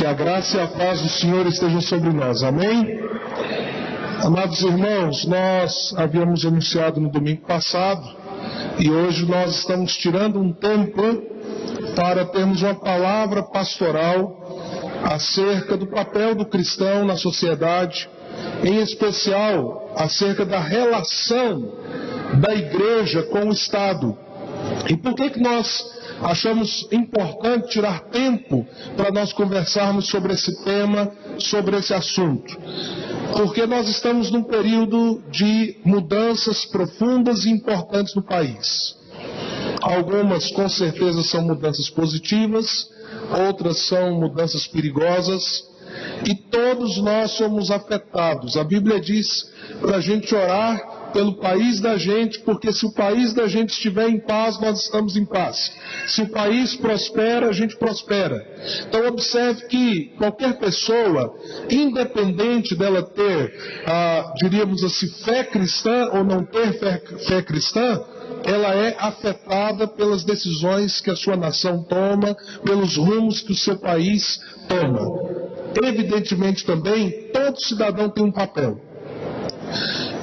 a graça e a paz do Senhor estejam sobre nós. Amém? Amados irmãos, nós havíamos anunciado no domingo passado e hoje nós estamos tirando um tempo para termos uma palavra pastoral acerca do papel do cristão na sociedade, em especial acerca da relação da igreja com o Estado. E por que nós achamos importante tirar tempo para nós conversarmos sobre esse tema, sobre esse assunto? Porque nós estamos num período de mudanças profundas e importantes no país. Algumas com certeza são mudanças positivas, outras são mudanças perigosas, e todos nós somos afetados. A Bíblia diz para a gente orar pelo país da gente, porque se o país da gente estiver em paz, nós estamos em paz. Se o país prospera, a gente prospera. Então observe que qualquer pessoa, independente dela ter, diríamos assim, fé cristã ou não ter fé cristã, ela é afetada pelas decisões que a sua nação toma, pelos rumos que o seu país toma. Evidentemente também, todo cidadão tem um papel.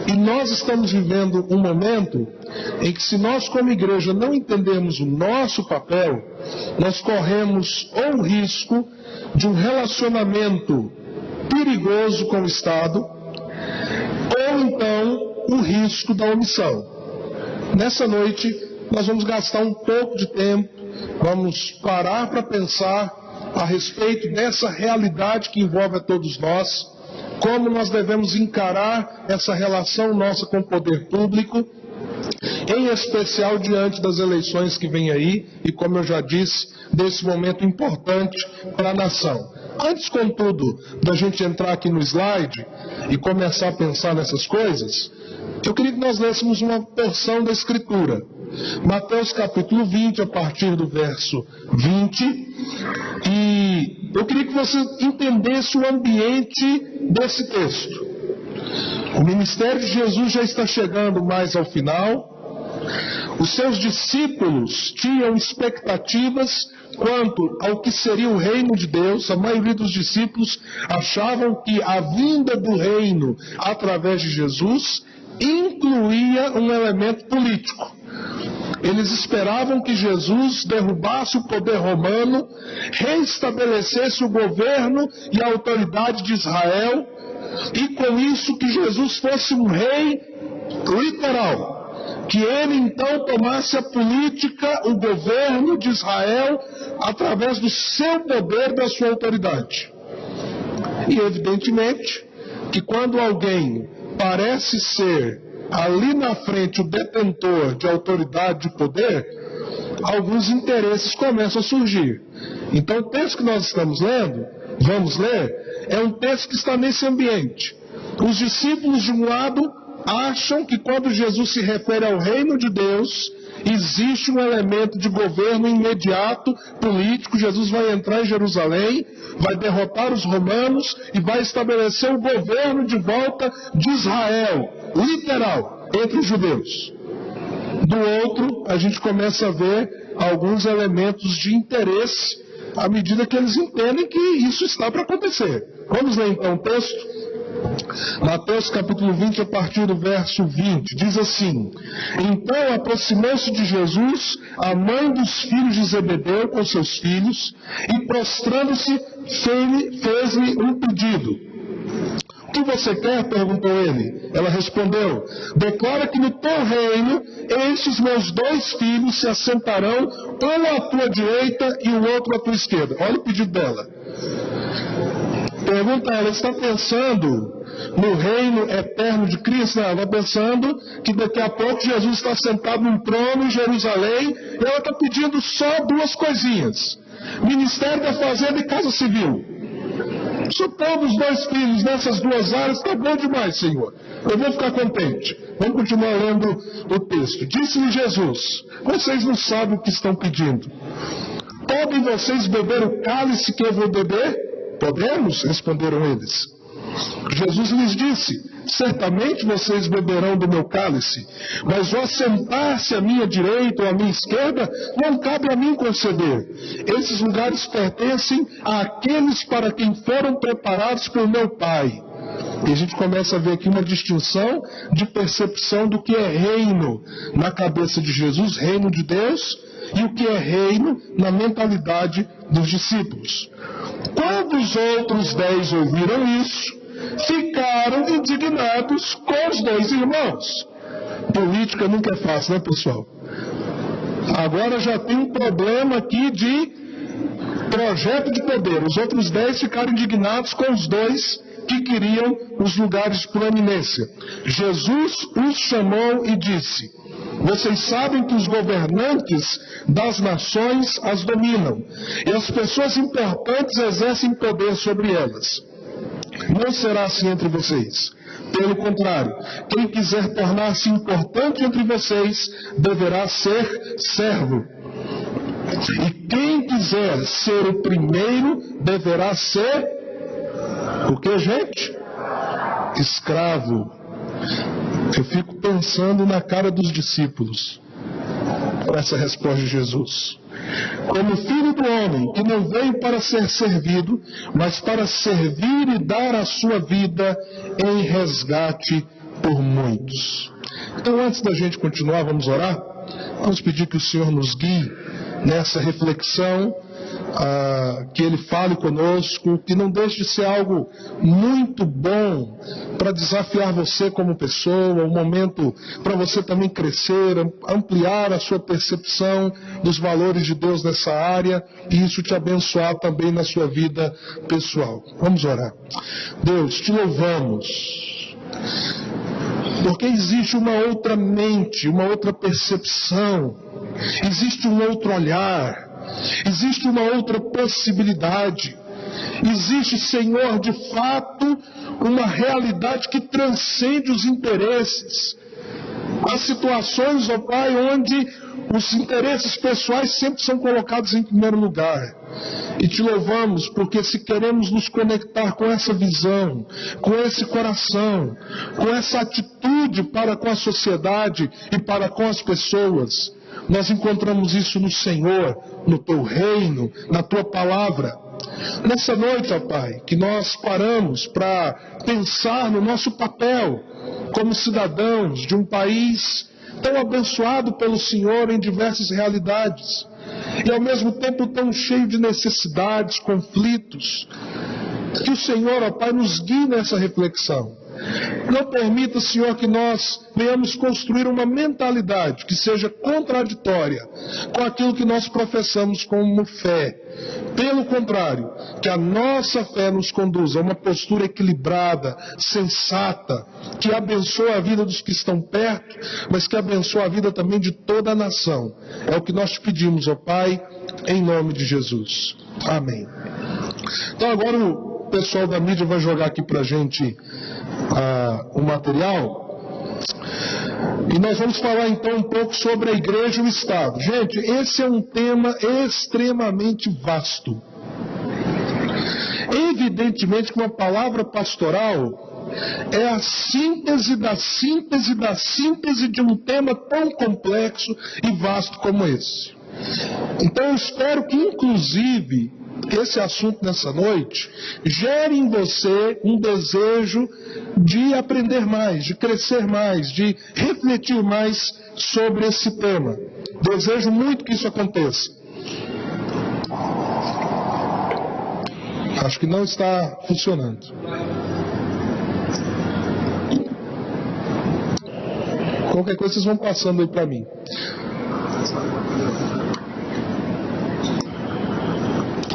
E nós estamos vivendo um momento em que, se nós como igreja não entendermos o nosso papel, nós corremos ou o risco de um relacionamento perigoso com o Estado, ou então o risco da omissão. Nessa noite, nós vamos gastar um pouco de tempo, vamos parar para pensar a respeito dessa realidade que envolve a todos nós, como nós devemos encarar essa relação nossa com o poder público, em especial diante das eleições que vêm aí, e como eu já disse, desse momento importante para a nação. Antes, contudo, da gente entrar aqui no slide e começar a pensar nessas coisas, eu queria que nós lêssemos uma porção da Escritura. Mateus capítulo 20, a partir do verso 20, e eu queria que você entendesse o ambiente desse texto. O ministério de Jesus já está chegando mais ao final. Os seus discípulos tinham expectativas quanto ao que seria o reino de Deus. A maioria dos discípulos achavam que a vinda do reino através de Jesus incluía um elemento político. Eles esperavam que Jesus derrubasse o poder romano, reestabelecesse o governo e a autoridade de Israel, e com isso que Jesus fosse um rei literal, que ele então tomasse a política, o governo de Israel, através do seu poder, da sua autoridade. E evidentemente que quando alguém parece ser ali na frente o detentor de autoridade, de poder, alguns interesses começam a surgir. Então o texto que nós estamos lendo, vamos ler, é um texto que está nesse ambiente. Os discípulos, de um lado, acham que quando Jesus se refere ao reino de Deus, existe um elemento de governo imediato, político. Jesus vai entrar em Jerusalém, vai derrotar os romanos e vai estabelecer o governo de volta de Israel, literal, entre os judeus. Do outro, a gente começa a ver alguns elementos de interesse à medida que eles entendem que isso está para acontecer. Vamos ler então o texto? Mateus capítulo 20, a partir do verso 20, diz assim: Então aproximou-se de Jesus a mãe dos filhos de Zebedeu com seus filhos, e prostrando-se, fez-lhe um pedido. O que você quer? Perguntou ele. Ela respondeu: Declara que no teu reino, estes meus 2 filhos se assentarão, um à tua direita e o outro à tua esquerda. Olha o pedido dela. Pergunta ela, está pensando no reino eterno de Cristo? Ela está pensando que daqui a pouco Jesus está sentado num trono em Jerusalém, e ela está pedindo só 2 coisinhas: Ministério da Fazenda e Casa Civil. Só todos os 2 filhos nessas 2 áreas, está bom demais, Senhor. Eu vou ficar contente. Vamos continuar lendo o texto. Disse-lhe Jesus: Vocês não sabem o que estão pedindo. Podem vocês beber o cálice que eu vou beber? Podemos, responderam eles. Jesus lhes disse: certamente vocês beberão do meu cálice, mas o assentar-se à minha direita ou à minha esquerda não cabe a mim conceder. Esses lugares pertencem àqueles para quem foram preparados por meu Pai. E a gente começa a ver aqui uma distinção de percepção do que é reino na cabeça de Jesus, reino de Deus, e o que é reino na mentalidade dos discípulos. Quando os outros 10 ouviram isso, ficaram indignados com os 2 irmãos. Política nunca é fácil, né, pessoal? Agora já tem um problema aqui de projeto de poder. Os outros 10 ficaram indignados com os 2 que queriam os lugares de proeminência. Jesus os chamou e disse: vocês sabem que os governantes das nações as dominam, e as pessoas importantes exercem poder sobre elas. Não será assim entre vocês. Pelo contrário, quem quiser tornar-se importante entre vocês, deverá ser servo. E quem quiser ser o primeiro, deverá ser o que, gente? Escravo. Eu fico pensando na cara dos discípulos com essa resposta de Jesus. Como filho do homem, que não veio para ser servido, mas para servir e dar a sua vida em resgate por muitos. Então, antes da gente continuar, vamos orar? Vamos pedir que o Senhor nos guie nessa reflexão, que Ele fale conosco, que não deixe de ser algo muito bom para desafiar você como pessoa, um momento para você também crescer, ampliar a sua percepção dos valores de Deus nessa área, e isso te abençoar também na sua vida pessoal. Vamos orar. Deus, te louvamos, porque existe uma outra mente, uma outra percepção, existe um outro olhar, existe uma outra possibilidade. Existe, Senhor, de fato, uma realidade que transcende os interesses. Há situações, ó Pai, onde os interesses pessoais sempre são colocados em primeiro lugar. E te louvamos porque, se queremos nos conectar com essa visão, com esse coração, com essa atitude para com a sociedade e para com as pessoas, nós encontramos isso no Senhor, no Teu reino, na Tua palavra. Nessa noite, ó Pai, que nós paramos para pensar no nosso papel como cidadãos de um país tão abençoado pelo Senhor em diversas realidades, e ao mesmo tempo tão cheio de necessidades, conflitos, que o Senhor, ó Pai, nos guie nessa reflexão. Não permita, Senhor, que nós venhamos construir uma mentalidade que seja contraditória com aquilo que nós professamos como fé. Pelo contrário, que a nossa fé nos conduza a uma postura equilibrada, sensata, que abençoa a vida dos que estão perto, mas que abençoa a vida também de toda a nação. É o que nós te pedimos, ó Pai, em nome de Jesus. Amém. Então agora o pessoal da mídia vai jogar aqui pra gente o material, e nós vamos falar então um pouco sobre a igreja e o Estado. Gente, esse é um tema extremamente vasto. Evidentemente que uma palavra pastoral é a síntese da síntese da síntese de um tema tão complexo e vasto como esse. Então eu espero que, inclusive, esse assunto nessa noite gere em você um desejo de aprender mais, de crescer mais, de refletir mais sobre esse tema. Desejo muito que isso aconteça. Acho que não está funcionando. Qualquer coisa vocês vão passando aí para mim.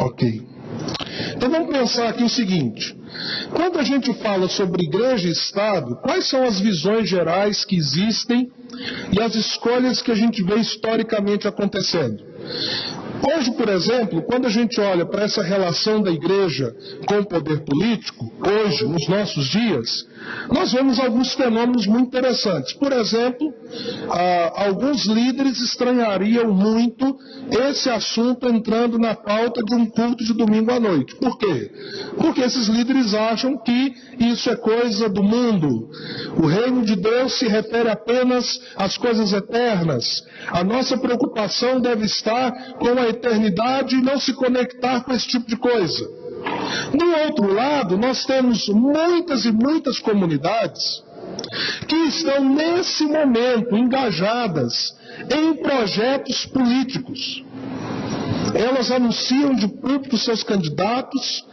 Ok. Então vamos pensar aqui o seguinte: quando a gente fala sobre igreja e Estado, quais são as visões gerais que existem e as escolhas que a gente vê historicamente acontecendo? Hoje, por exemplo, quando a gente olha para essa relação da igreja com o poder político, hoje, nos nossos dias, nós vemos alguns fenômenos muito interessantes. Por exemplo, alguns líderes estranhariam muito esse assunto entrando na pauta de um culto de domingo à noite. Por quê? Porque esses líderes acham que isso é coisa do mundo. O reino de Deus se refere apenas às coisas eternas. A nossa preocupação deve estar com a eternidade e não se conectar com esse tipo de coisa. Do outro lado, nós temos muitas e muitas comunidades que estão nesse momento engajadas em projetos políticos. Elas anunciam de público seus candidatos,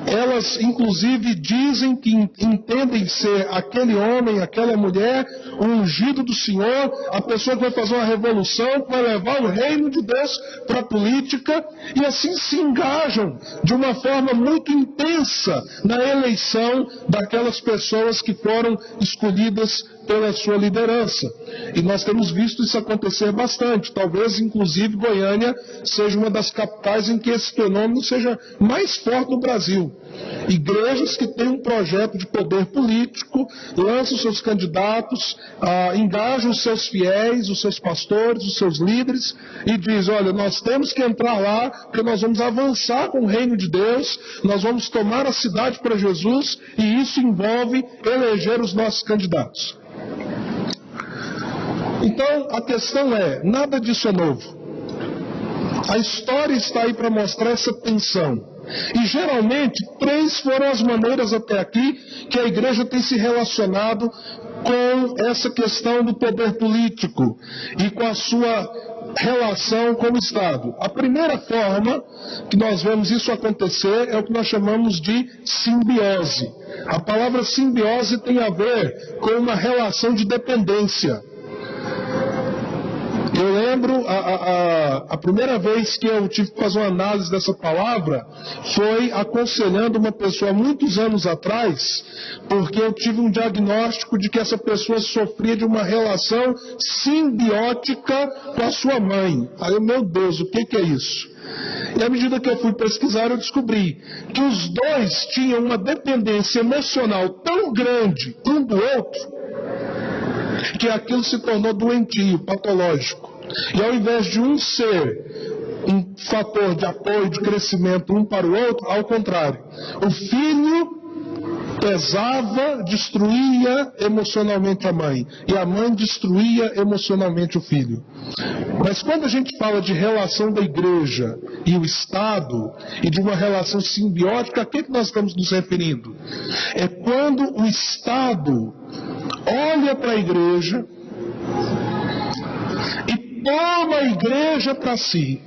elas inclusive dizem que entendem ser aquele homem, aquela mulher, o ungido do Senhor, a pessoa que vai fazer uma revolução, que vai levar o reino de Deus para a política, e assim se engajam de uma forma muito intensa na eleição daquelas pessoas que foram escolhidas pela sua liderança. E nós temos visto isso acontecer bastante. Talvez, inclusive, Goiânia seja uma das capitais em que esse fenômeno seja mais forte no Brasil. Igrejas que têm um projeto de poder político, lançam seus candidatos, engajam os seus fiéis, os seus pastores, os seus líderes, e dizem, olha, nós temos que entrar lá, porque nós vamos avançar com o reino de Deus, nós vamos tomar a cidade para Jesus, e isso envolve eleger os nossos candidatos. Então, a questão é, nada disso é novo. A história está aí para mostrar essa tensão. E geralmente, 3 foram as maneiras até aqui que a igreja tem se relacionado com essa questão do poder político e com a sua relação com o Estado. A primeira forma que nós vemos isso acontecer é o que nós chamamos de simbiose. A palavra simbiose tem a ver com uma relação de dependência. Eu lembro, a primeira vez que eu tive que fazer uma análise dessa palavra foi aconselhando uma pessoa há muitos anos atrás, porque eu tive um diagnóstico de que essa pessoa sofria de uma relação simbiótica com a sua mãe. Aí eu, meu Deus, o que é isso? E à medida que eu fui pesquisar, eu descobri que os dois tinham uma dependência emocional tão grande um do outro, que aquilo se tornou doentio, patológico. E ao invés de um ser um fator de apoio, de crescimento um para o outro, ao contrário. O filho pesava, destruía emocionalmente a mãe, e a mãe destruía emocionalmente o filho. Mas quando a gente fala de relação da igreja e o Estado, e de uma relação simbiótica, a que nós estamos nos referindo? É quando o Estado olha para a igreja e toma a igreja para si,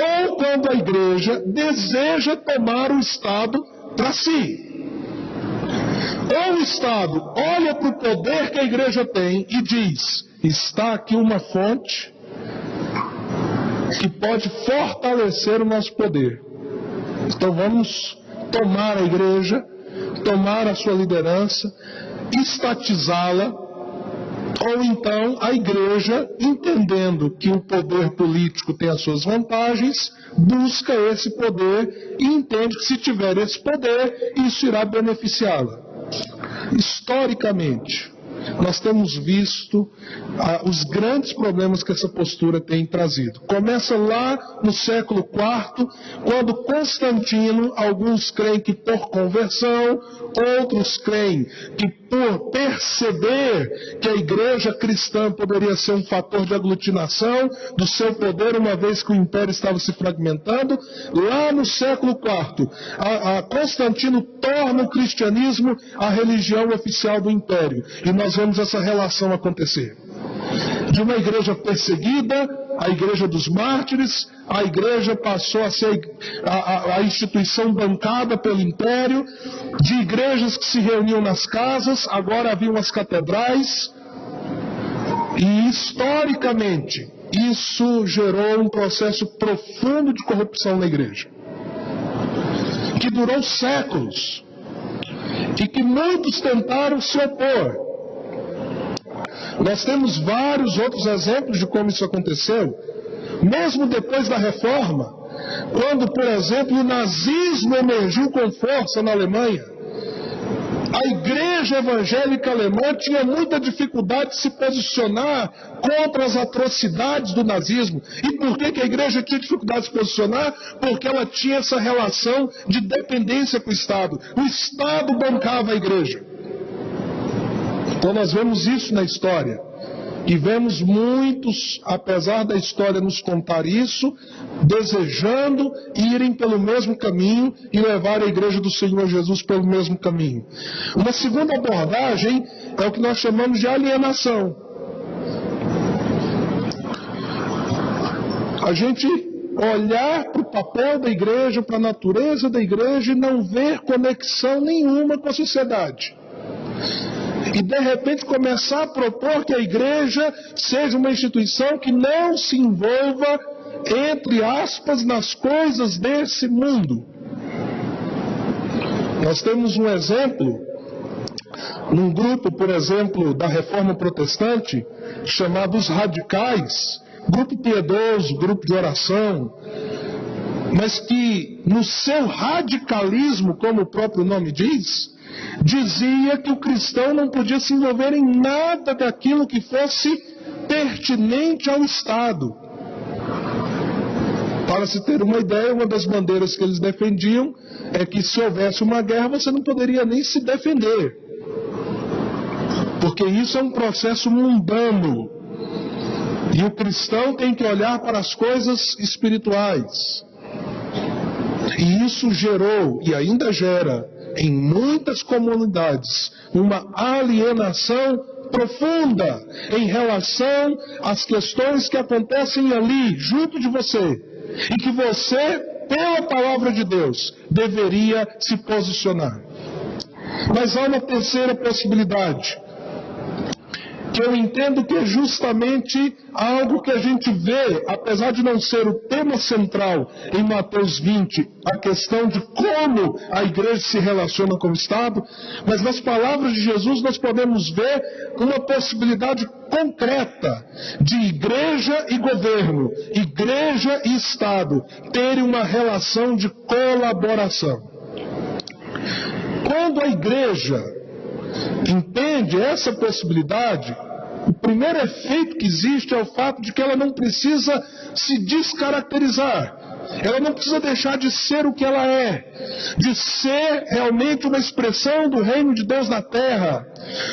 ou quando a igreja deseja tomar o Estado para si. Ou o Estado olha para o poder que a igreja tem e diz, está aqui uma fonte que pode fortalecer o nosso poder. Então vamos tomar a igreja, tomar a sua liderança, estatizá-la, ou então a igreja, entendendo que o poder político tem as suas vantagens, busca esse poder e entende que se tiver esse poder, isso irá beneficiá-la. Historicamente, nós temos visto os grandes problemas que essa postura tem trazido. Começa lá no século IV, quando Constantino, alguns creem que por conversão, outros creem que por perceber que a igreja cristã poderia ser um fator de aglutinação do seu poder, uma vez que o império estava se fragmentando, lá no século IV, Constantino torna o cristianismo a religião oficial do império. E nós vemos essa relação acontecer. De uma igreja perseguida, a igreja dos mártires, a igreja passou a ser a instituição bancada pelo império, de igrejas que se reuniam nas casas, agora haviam as catedrais, e historicamente isso gerou um processo profundo de corrupção na igreja, que durou séculos, e que muitos tentaram se opor. Nós temos vários outros exemplos de como isso aconteceu, mesmo depois da reforma, quando, por exemplo, o nazismo emergiu com força na Alemanha. A igreja evangélica alemã tinha muita dificuldade de se posicionar contra as atrocidades do nazismo. E por que a igreja tinha dificuldade de se posicionar? Porque ela tinha essa relação de dependência com o Estado. O Estado bancava a igreja. Então nós vemos isso na história. E vemos muitos, apesar da história nos contar isso, desejando irem pelo mesmo caminho e levar a igreja do Senhor Jesus pelo mesmo caminho. Uma segunda abordagem é o que nós chamamos de alienação. A gente olhar para o papel da igreja, para a natureza da igreja e não ver conexão nenhuma com a sociedade. E de repente começar a propor que a igreja seja uma instituição que não se envolva, entre aspas, nas coisas desse mundo. Nós temos um exemplo, num grupo, por exemplo, da Reforma Protestante, chamado os Radicais, grupo piedoso, grupo de oração, mas que no seu radicalismo, como o próprio nome diz, dizia que o cristão não podia se envolver em nada daquilo que fosse pertinente ao Estado. Para se ter uma ideia, uma das bandeiras que eles defendiam é que se houvesse uma guerra você não poderia nem se defender, porque isso é um processo mundano e o cristão tem que olhar para as coisas espirituais. E isso gerou e ainda gera em muitas comunidades uma alienação profunda em relação às questões que acontecem ali, junto de você, e que você, pela palavra de Deus, deveria se posicionar. Mas há uma terceira possibilidade, que eu entendo que é justamente algo que a gente vê, apesar de não ser o tema central em Mateus 20, a questão de como a igreja se relaciona com o Estado, mas nas palavras de Jesus nós podemos ver uma possibilidade concreta de igreja e governo, igreja e Estado terem uma relação de colaboração. Quando a igreja entende essa possibilidade, o primeiro efeito que existe é o fato de que ela não precisa se descaracterizar. Ela não precisa deixar de ser o que ela é, de ser realmente uma expressão do reino de Deus na terra,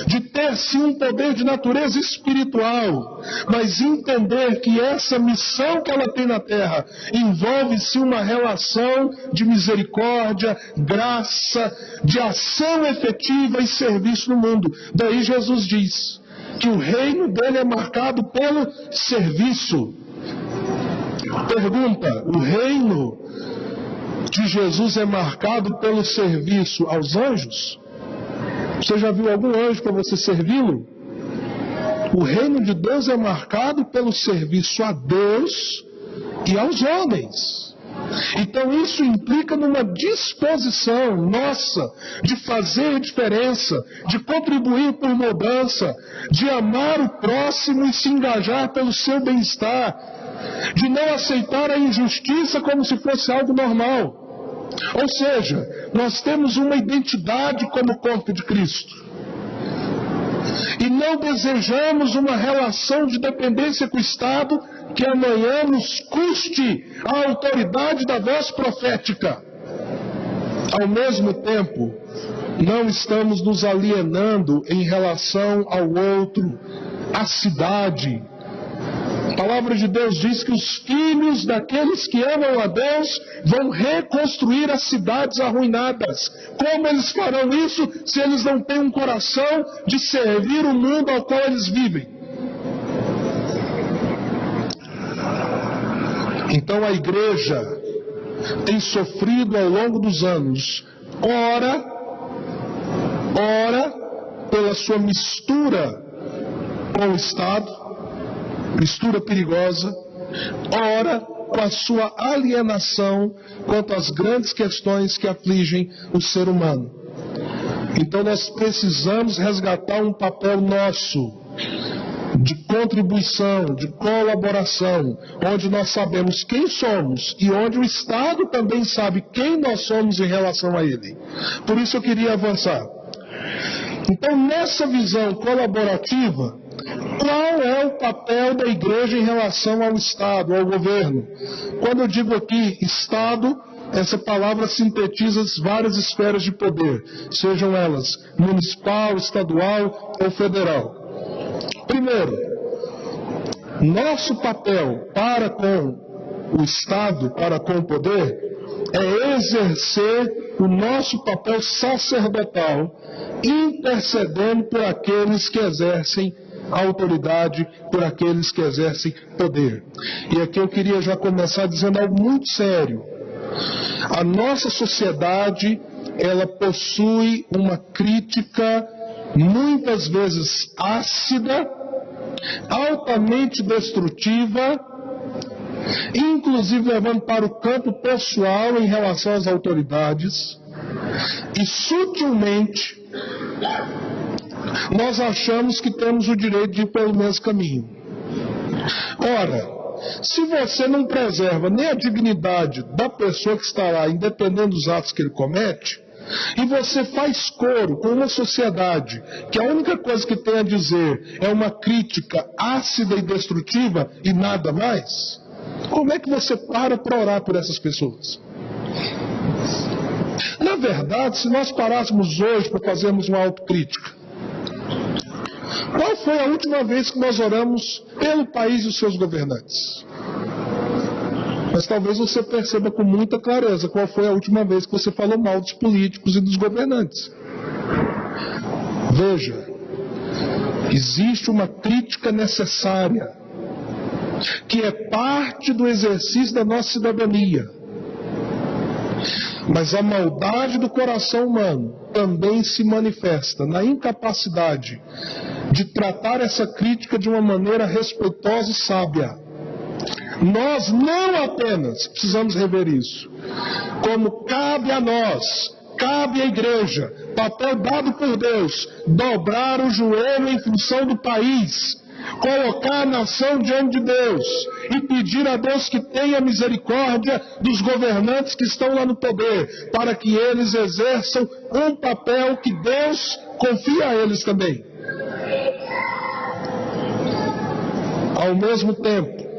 de ter sim um poder de natureza espiritual, mas entender que essa missão que ela tem na terra envolve-se uma relação de misericórdia, graça, de ação efetiva e serviço no mundo. Daí Jesus diz que o reino dele é marcado pelo serviço. Pergunta: o reino de Jesus é marcado pelo serviço aos anjos? Você já viu algum anjo para você servi-lo? O reino de Deus é marcado pelo serviço a Deus e aos homens. Então isso implica numa disposição nossa de fazer diferença, de contribuir por mudança, de amar o próximo e se engajar pelo seu bem-estar, de não aceitar a injustiça como se fosse algo normal. Ou seja, nós temos uma identidade como corpo de Cristo. E não desejamos uma relação de dependência com o Estado que amanhã nos custe a autoridade da voz profética. Ao mesmo tempo, não estamos nos alienando em relação ao outro, à cidade. A palavra de Deus diz que os filhos daqueles que amam a Deus vão reconstruir as cidades arruinadas. Como eles farão isso se eles não têm um coração de servir o mundo ao qual eles vivem? Então a igreja tem sofrido ao longo dos anos, ora pela sua mistura com o Estado, mistura perigosa, ora com a sua alienação quanto às grandes questões que afligem o ser humano. Então nós precisamos resgatar um papel nosso de contribuição, de colaboração, onde nós sabemos quem somos e onde o Estado também sabe quem nós somos em relação a ele. Por isso eu queria avançar. Então, nessa visão colaborativa, qual é o papel da igreja em relação ao Estado, ao governo? Quando eu digo aqui Estado, essa palavra sintetiza várias esferas de poder, sejam elas municipal, estadual ou federal. Primeiro, nosso papel para com o Estado, para com o poder, é exercer o nosso papel sacerdotal, intercedendo por aqueles que exercem autoridade, por aqueles que exercem poder. E aqui eu queria já começar dizendo algo muito sério. A nossa sociedade, ela possui uma crítica muitas vezes ácida, altamente destrutiva, inclusive levando para o campo pessoal em relação às autoridades, e sutilmente nós achamos que temos o direito de ir pelo mesmo caminho. Ora, se você não preserva nem a dignidade da pessoa que está lá, independente dos atos que ele comete, e você faz coro com uma sociedade que a única coisa que tem a dizer é uma crítica ácida e destrutiva e nada mais, como é que você para orar por essas pessoas? Na verdade, se nós parássemos hoje para fazermos uma autocrítica, qual foi a última vez que nós oramos pelo país e os seus governantes? Mas talvez você perceba com muita clareza qual foi a última vez que você falou mal dos políticos e dos governantes. Veja, existe uma crítica necessária, que é parte do exercício da nossa cidadania. Mas a maldade do coração humano também se manifesta na incapacidade de tratar essa crítica de uma maneira respeitosa e sábia. Nós não apenas precisamos rever isso, como cabe a nós, cabe à igreja, papel dado por Deus, dobrar o joelho em função do país, colocar a nação diante de Deus e pedir a Deus que tenha misericórdia dos governantes que estão lá no poder, para que eles exerçam um papel que Deus confia a eles também. Ao mesmo tempo,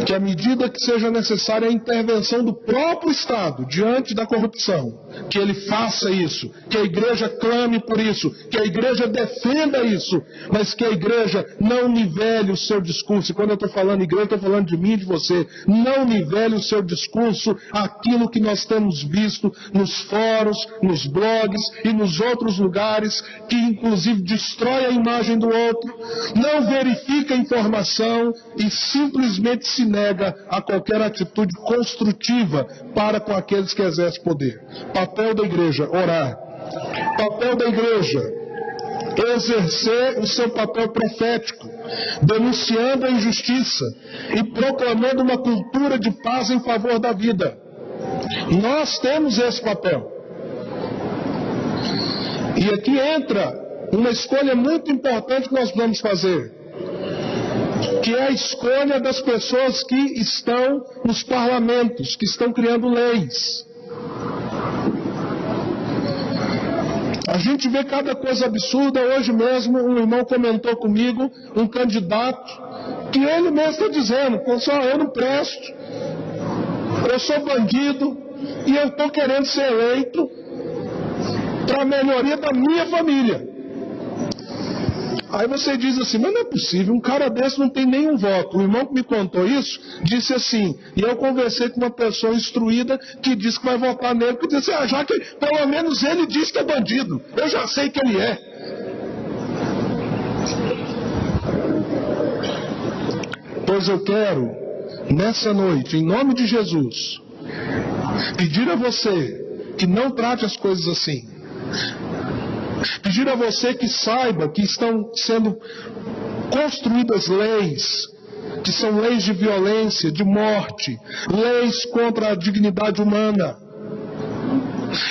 que à medida que seja necessária a intervenção do próprio Estado diante da corrupção, que ele faça isso, que a igreja clame por isso, que a igreja defenda isso, mas que a igreja não nivele o seu discurso. E quando eu estou falando igreja, estou falando de mim e de você. Não nivele o seu discurso aquilo que nós temos visto nos fóruns, nos blogs e nos outros lugares, que inclusive destrói a imagem do outro, não verifica a informação e simplesmente se nega a qualquer atitude construtiva para com aqueles que exercem poder. Papel da igreja, orar. Papel da igreja, exercer o seu papel profético, denunciando a injustiça e proclamando uma cultura de paz em favor da vida. Nós temos esse papel. E aqui entra uma escolha muito importante que nós vamos fazer, que é a escolha das pessoas que estão nos parlamentos, que estão criando leis. A gente vê cada coisa absurda. Hoje mesmo um irmão comentou comigo, um candidato, que ele mesmo está dizendo, eu não presto, eu sou bandido e eu estou querendo ser eleito para a melhoria da minha família. Aí você diz assim, mas não é possível, um cara desse não tem nenhum voto. O irmão que me contou isso disse assim, e eu conversei com uma pessoa instruída que disse que vai votar nele, que disse assim, já que pelo menos ele diz que é bandido, eu já sei que ele é. Pois eu quero, nessa noite, em nome de Jesus, pedir a você que não trate as coisas assim. Pedir a você que saiba que estão sendo construídas leis, que são leis de violência, de morte, leis contra a dignidade humana.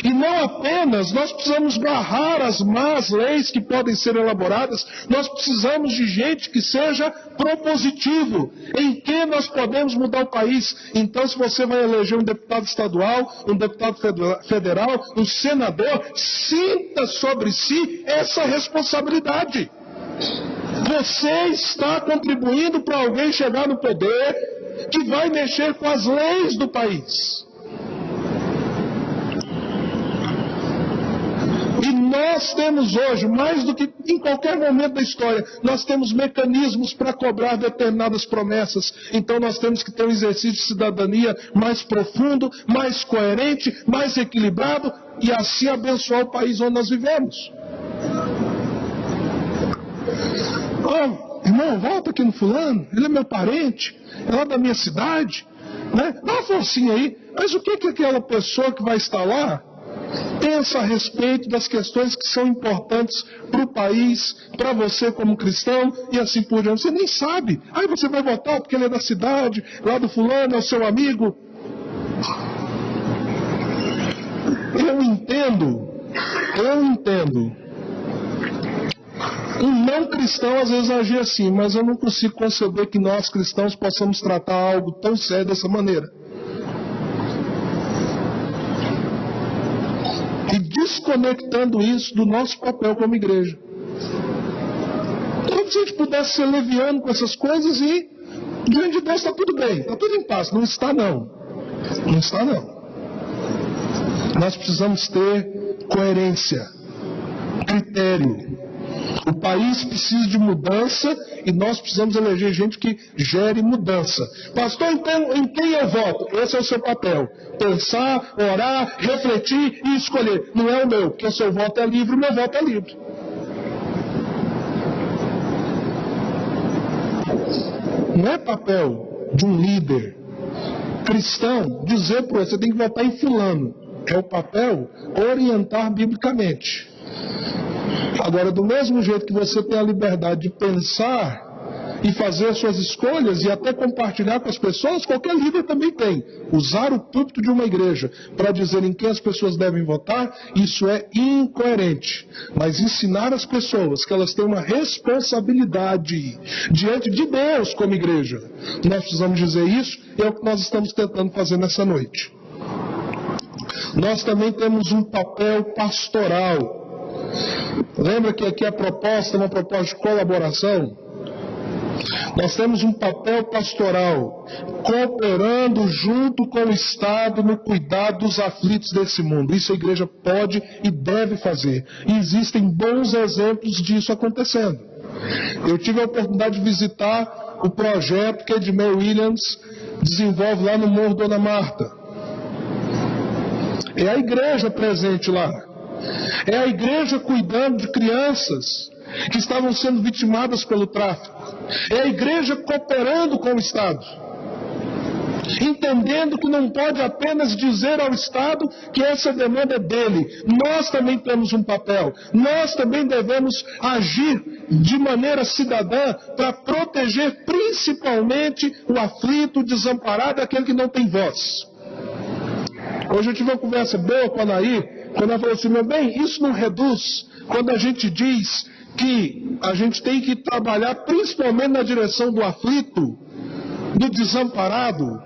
E não apenas nós precisamos barrar as más leis que podem ser elaboradas, nós precisamos de gente que seja propositivo, em que nós podemos mudar o país. Então, se você vai eleger um deputado estadual, um deputado federal, um senador, sinta sobre si essa responsabilidade. Você está contribuindo para alguém chegar no poder que vai mexer com as leis do país. E nós temos hoje, mais do que em qualquer momento da história, nós temos mecanismos para cobrar determinadas promessas. Então nós temos que ter um exercício de cidadania mais profundo, mais coerente, mais equilibrado e assim abençoar o país onde nós vivemos. Oh, irmão, volta aqui no fulano, ele é meu parente, é lá da minha cidade, né? Dá uma forcinha aí. Mas o que aquela pessoa que vai estar lá pensa a respeito das questões que são importantes para o país, para você como cristão e assim por diante? Você nem sabe. Aí você vai votar porque ele é da cidade, lá do fulano, é o seu amigo. Eu entendo. Um não cristão às vezes agir assim, mas eu não consigo conceber que nós cristãos possamos tratar algo tão sério dessa maneira. E desconectando isso do nosso papel como igreja. Então, se a gente pudesse ser leviano com essas coisas e diante de Deus está tudo bem, está tudo em paz. Não está não. Não está não. Nós precisamos ter coerência, critério. O país precisa de mudança e nós precisamos eleger gente que gere mudança. Pastor, então em quem eu voto? Esse é o seu papel. Pensar, orar, refletir e escolher. Não é o meu, porque o seu voto é livre, o meu voto é livre. Não é papel de um líder cristão dizer para você tem que votar em fulano. É o papel orientar biblicamente. Agora, do mesmo jeito que você tem a liberdade de pensar e fazer suas escolhas e até compartilhar com as pessoas, qualquer líder também tem. Usar o púlpito de uma igreja para dizer em quem as pessoas devem votar, isso é incoerente. Mas ensinar as pessoas que elas têm uma responsabilidade diante de Deus como igreja, nós precisamos dizer isso, e é o que nós estamos tentando fazer nessa noite. Nós também temos um papel pastoral. Lembra que aqui a proposta é uma proposta de colaboração? Nós temos um papel pastoral, cooperando junto com o Estado no cuidado dos aflitos desse mundo. Isso a igreja pode e deve fazer. E existem bons exemplos disso acontecendo. Eu tive a oportunidade de visitar o projeto que Edmel Williams desenvolve lá no Morro Dona Marta. É a igreja presente lá. É a igreja cuidando de crianças que estavam sendo vitimadas pelo tráfico. É a igreja cooperando com o Estado. Entendendo que não pode apenas dizer ao Estado que essa demanda é dele. Nós também temos um papel. Nós também devemos agir de maneira cidadã para proteger principalmente o aflito, o desamparado, aquele que não tem voz. Hoje eu tive uma conversa boa com a Anaí, quando ela falou assim, meu bem, isso não reduz quando a gente diz que a gente tem que trabalhar principalmente na direção do aflito, do desamparado.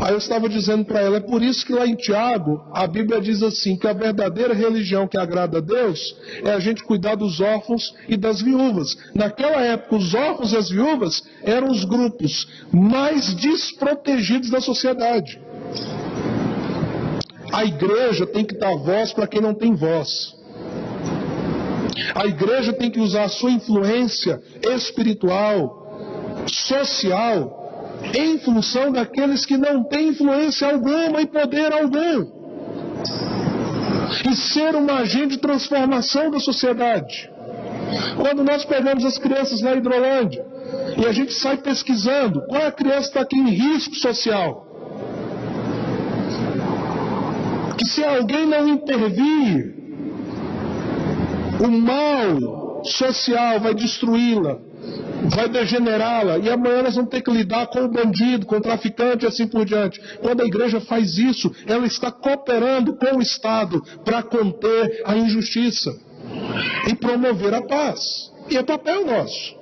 Aí eu estava dizendo para ela, é por isso que lá em Tiago, a Bíblia diz assim, que a verdadeira religião que agrada a Deus é a gente cuidar dos órfãos e das viúvas. Naquela época, os órfãos e as viúvas eram os grupos mais desprotegidos da sociedade. A igreja tem que dar voz para quem não tem voz. A igreja tem que usar a sua influência espiritual, social, em função daqueles que não têm influência alguma e poder algum. E ser uma agente de transformação da sociedade. Quando nós pegamos as crianças na Hidrolândia e a gente sai pesquisando qual é a criança que está aqui em risco social, que se alguém não intervir, o mal social vai destruí-la, vai degenerá-la, e amanhã nós vamos ter que lidar com o bandido, com o traficante e assim por diante. Quando a igreja faz isso, ela está cooperando com o Estado para conter a injustiça e promover a paz. E é papel nosso.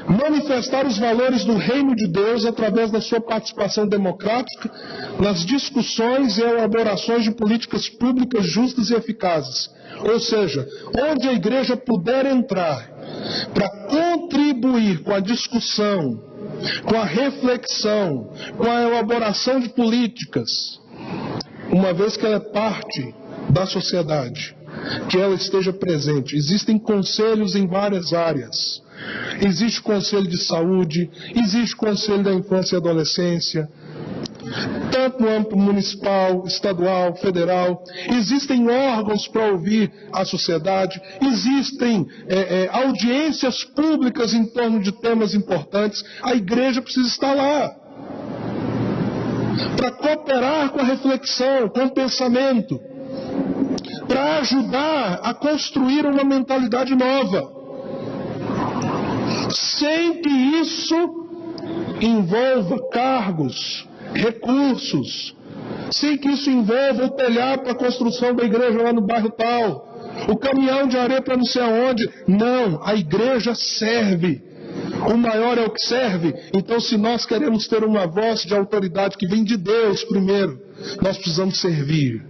Manifestar os valores do reino de Deus através da sua participação democrática nas discussões e elaborações de políticas públicas justas e eficazes. Ou seja, onde a igreja puder entrar para contribuir com a discussão, com a reflexão, com a elaboração de políticas, uma vez que ela é parte da sociedade, que ela esteja presente. Existem conselhos em várias áreas. Existe o conselho de saúde, existe o conselho da infância e adolescência, tanto no âmbito municipal, estadual, federal. Existem órgãos para ouvir a sociedade, existem audiências públicas em torno de temas importantes. A igreja precisa estar lá para cooperar com a reflexão, com o pensamento, para ajudar a construir uma mentalidade nova, sem que isso envolva cargos, recursos, sem que isso envolva o telhado para a construção da igreja lá no bairro tal, o caminhão de areia para não sei aonde. Não, a igreja serve. O maior é o que serve. Então, se nós queremos ter uma voz de autoridade que vem de Deus primeiro, nós precisamos servir.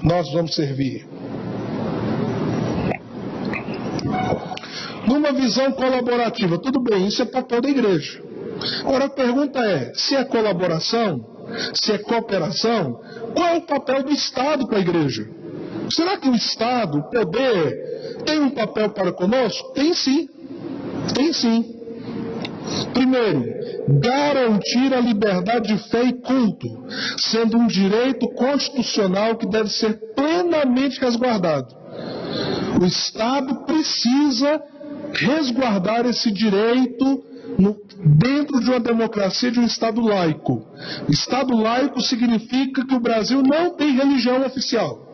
Nós vamos servir. Numa visão colaborativa, tudo bem, isso é papel da igreja. Agora a pergunta é, se é colaboração, se é cooperação, qual é o papel do Estado com a igreja? Será que o Estado, o poder, tem um papel para conosco? Tem sim. Tem sim. Primeiro, garantir a liberdade de fé e culto, sendo um direito constitucional que deve ser plenamente resguardado. O Estado precisa resguardar esse direito dentro de uma democracia, de um Estado laico. Estado laico significa que o Brasil não tem religião oficial.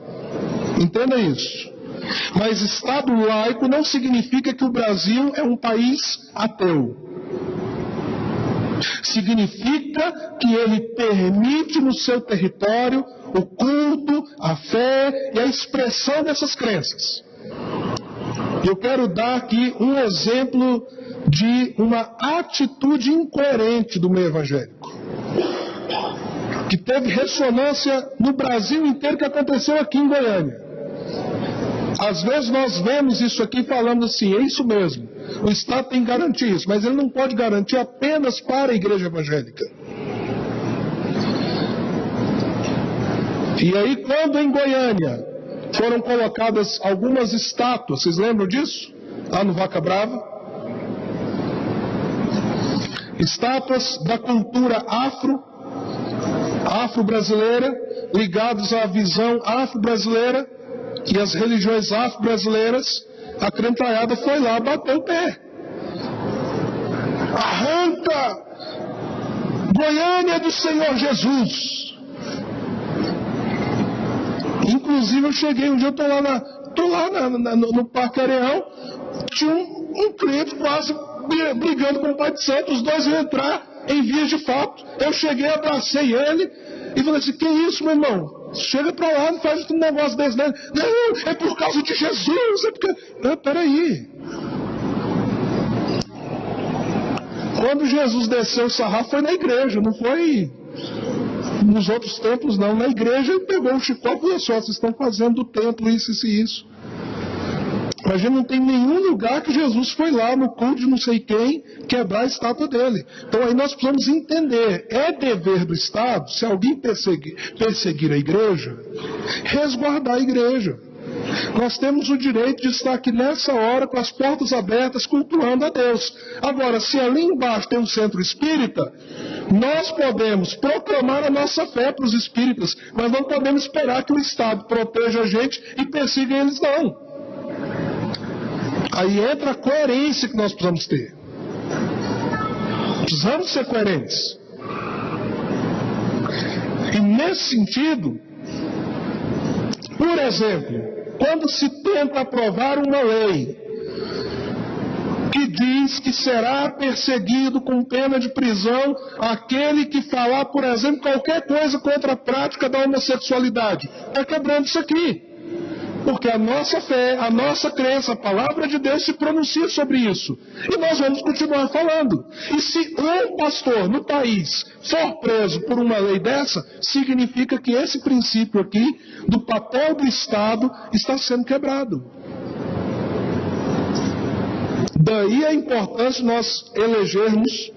Entenda isso. Mas Estado laico não significa que o Brasil é um país ateu. Significa que ele permite no seu território o culto, a fé e a expressão dessas crenças. Eu quero dar aqui um exemplo de uma atitude incoerente do meio evangélico, que teve ressonância no Brasil inteiro, que aconteceu aqui em Goiânia. Às vezes nós vemos isso aqui falando assim, é isso mesmo, o Estado tem que garantir isso, mas ele não pode garantir apenas para a igreja evangélica. E aí, quando em Goiânia foram colocadas algumas estátuas, vocês lembram disso? Lá no Vaca Brava. Estátuas da cultura afro-brasileira, ligados à visão afro-brasileira e às religiões afro-brasileiras. A crentalhada foi lá, bateu o pé. Arranca Goiânia do Senhor Jesus. Inclusive eu cheguei, um dia eu estou lá no Parque Areão, tinha um crente quase brigando com o Pai de Santo, os dois iam entrar em vias de fato. Eu cheguei, abracei ele e falei assim, que isso, meu irmão? Chega para lá, não faz um negócio desse, né? Não, é por causa de Jesus, é porque... Não, peraí. Quando Jesus desceu o sarrafo foi na igreja, não foi nos outros templos não. Na igreja ele pegou um chicote e falou assim, vocês estão fazendo do templo isso e isso. Mas não tem nenhum lugar que Jesus foi lá no culto de não sei quem quebrar a estátua dele. Então aí nós precisamos entender, é dever do Estado, se alguém perseguir a igreja, resguardar a igreja. Nós temos o direito de estar aqui nessa hora com as portas abertas cultuando a Deus. Agora, se ali embaixo tem um centro espírita, nós podemos proclamar a nossa fé para os espíritas, mas não podemos esperar que o Estado proteja a gente e persiga eles não. Aí entra a coerência que nós precisamos ter. Precisamos ser coerentes. E nesse sentido, por exemplo, quando se tenta aprovar uma lei que diz que será perseguido com pena de prisão aquele que falar, por exemplo, qualquer coisa contra a prática da homossexualidade, está quebrando isso aqui. Porque a nossa fé, a nossa crença, a palavra de Deus se pronuncia sobre isso. E nós vamos continuar falando. E se um pastor no país for preso por uma lei dessa, significa que esse princípio aqui, do papel do Estado, está sendo quebrado. Daí a importância de nós elegermos,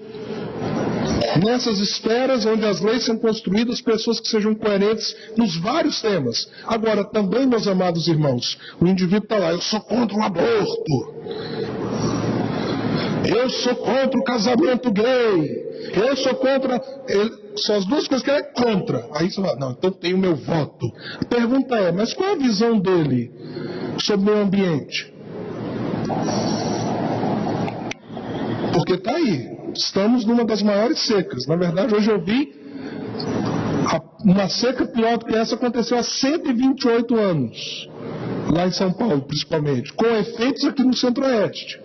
nessas esferas onde as leis são construídas, pessoas que sejam coerentes nos vários temas. Agora, também, meus amados irmãos, o indivíduo está lá, eu sou contra o aborto, eu sou contra o casamento gay, eu sou contra... São as duas coisas que ele é contra. Aí você fala, não, então tenho meu voto. A pergunta é, mas qual a visão dele sobre o meio ambiente? Porque está aí. Estamos numa das maiores secas. Na verdade, hoje eu vi uma seca pior do que essa aconteceu há 128 anos. Lá em São Paulo, principalmente. Com efeitos aqui no Centro-Oeste.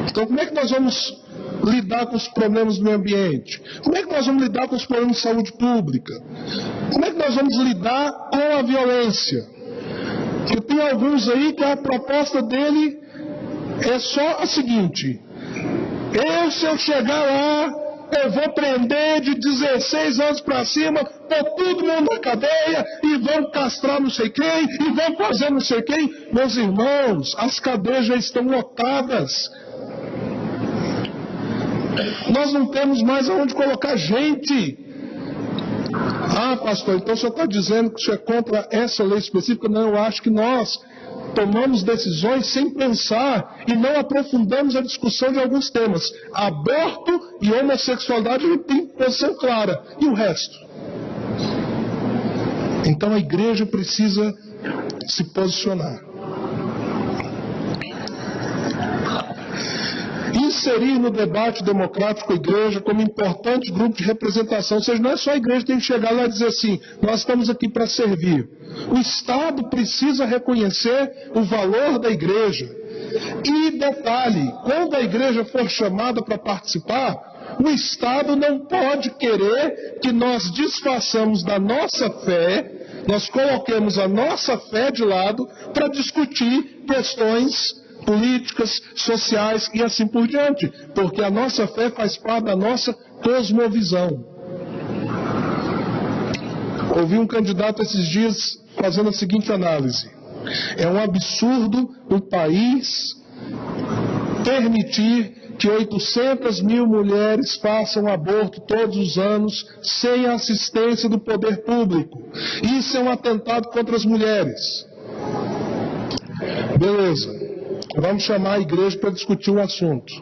Então, como é que nós vamos lidar com os problemas do meio ambiente? Como é que nós vamos lidar com os problemas de saúde pública? Como é que nós vamos lidar com a violência? Porque tem alguns aí que a proposta dele é só a seguinte: se eu chegar lá, eu vou prender de 16 anos para cima, pôr todo mundo na cadeia, e vão castrar não sei quem, e vão fazer não sei quem. Meus irmãos, as cadeias já estão lotadas. Nós não temos mais aonde colocar gente. Ah, pastor, então o senhor está dizendo que o senhor é contra essa lei específica? Não, eu acho que nós tomamos decisões sem pensar e não aprofundamos a discussão de alguns temas. Aborto e homossexualidade não tem posição clara. E o resto? Então a igreja precisa se posicionar. Inserir no debate democrático a igreja como importante grupo de representação. Ou seja, não é só a igreja que tem que chegar lá e dizer assim, nós estamos aqui para servir. O Estado precisa reconhecer o valor da igreja. E detalhe, quando a igreja for chamada para participar, o Estado não pode querer que nós desfaçamos da nossa fé, nós coloquemos a nossa fé de lado para discutir questões políticas, sociais e assim por diante, porque a nossa fé faz parte da nossa cosmovisão. Ouvi um candidato esses dias fazendo a seguinte análise: é um absurdo o país permitir que 800 mil mulheres façam aborto todos os anos sem a assistência do poder público. Isso é um atentado contra as mulheres. Beleza. Vamos chamar a igreja para discutir o assunto.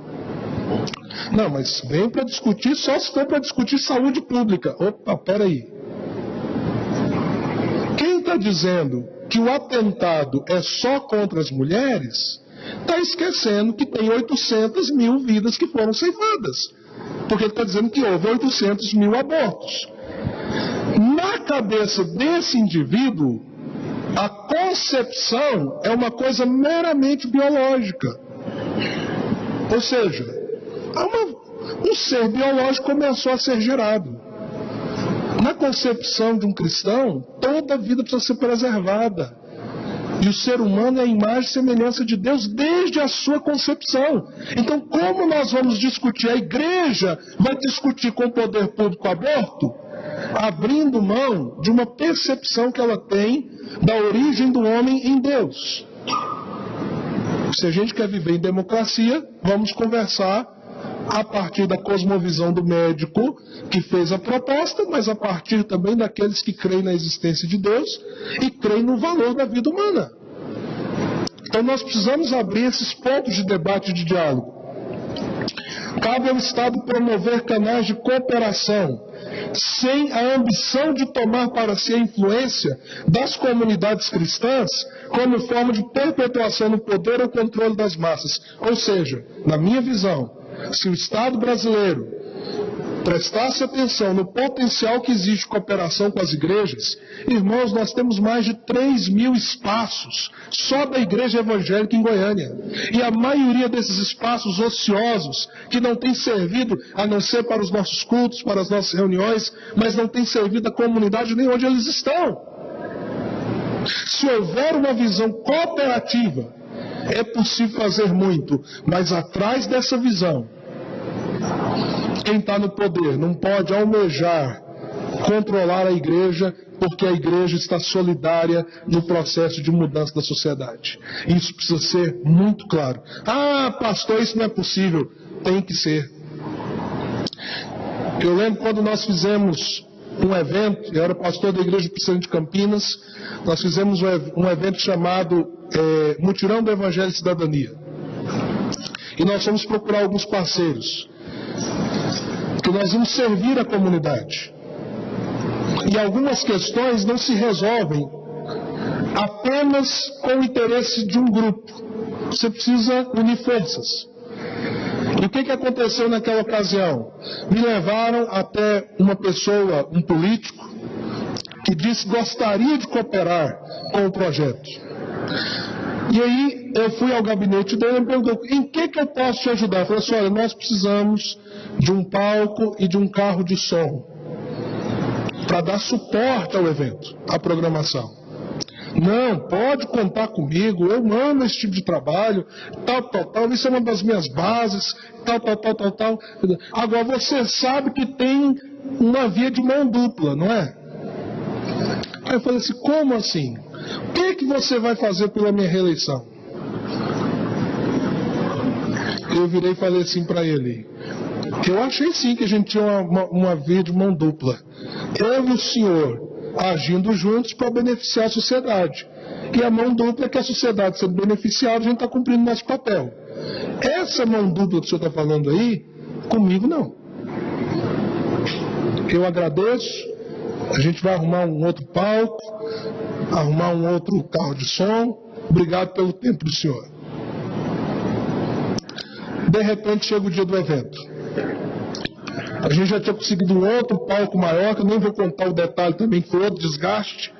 Não, mas vem para discutir só se for para discutir saúde pública. Opa, peraí. Quem está dizendo que o atentado é só contra as mulheres, está esquecendo que tem 800 mil vidas que foram ceifadas. Porque ele está dizendo que houve 800 mil abortos. Na cabeça desse indivíduo, a concepção é uma coisa meramente biológica. Ou seja, um ser biológico começou a ser gerado. Na concepção de um cristão, toda a vida precisa ser preservada. E o ser humano é a imagem e semelhança de Deus desde a sua concepção. Então, como nós vamos discutir? A igreja vai discutir com o poder público o aborto? Abrindo mão de uma percepção que ela tem da origem do homem em Deus. Se a gente quer viver em democracia, vamos conversar a partir da cosmovisão do médico que fez a proposta, mas a partir também daqueles que creem na existência de Deus e creem no valor da vida humana. Então nós precisamos abrir esses pontos de debate e de diálogo. Cabe ao Estado promover canais de cooperação, sem a ambição de tomar para si a influência das comunidades cristãs como forma de perpetuação no poder ou controle das massas. Ou seja, na minha visão, se o Estado brasileiro prestasse atenção no potencial que existe de cooperação com as igrejas, irmãos, nós temos mais de 3.000 espaços só da igreja evangélica em Goiânia. E a maioria desses espaços ociosos, que não tem servido a não ser para os nossos cultos, para as nossas reuniões, mas não tem servido a comunidade nem onde eles estão. Se houver uma visão cooperativa, é possível fazer muito, mas atrás dessa visão, quem está no poder não pode almejar controlar a igreja, porque a igreja está solidária no processo de mudança da sociedade. Isso precisa ser muito claro. Ah, pastor, isso não é possível. Tem que ser. Eu lembro quando nós fizemos um evento, eu era pastor da igreja presbiteriana de Campinas, nós fizemos um evento chamado Mutirão do Evangelho e Cidadania. E nós fomos procurar alguns parceiros, porque nós vamos servir a comunidade. E algumas questões não se resolvem apenas com o interesse de um grupo. Você precisa unir forças. E o que aconteceu naquela ocasião? Me levaram até uma pessoa, um político, que disse que gostaria de cooperar com o projeto. E aí eu fui ao gabinete dele e me perguntou, em que eu posso te ajudar? Eu falei assim, olha, nós precisamos de um palco e de um carro de som para dar suporte ao evento, à programação. Não, pode contar comigo, eu amo esse tipo de trabalho, tal, isso é uma das minhas bases, tal. Agora, você sabe que tem uma via de mão dupla, não é? Aí eu falei assim, como assim? O que você vai fazer pela minha reeleição? Eu virei e falei assim para ele, eu achei sim que a gente tinha uma via de mão dupla. Eu e o senhor agindo juntos para beneficiar a sociedade. E a mão dupla é que a sociedade sendo beneficiada, a gente está cumprindo nosso papel. Essa mão dupla que o senhor está falando aí, comigo não. Eu agradeço, a gente vai arrumar um outro palco, arrumar um outro carro de som. Obrigado pelo tempo do senhor. De repente chega o dia do evento. A gente já tinha conseguido um outro palco maior, que eu nem vou contar o detalhe também, que foi outro desgaste,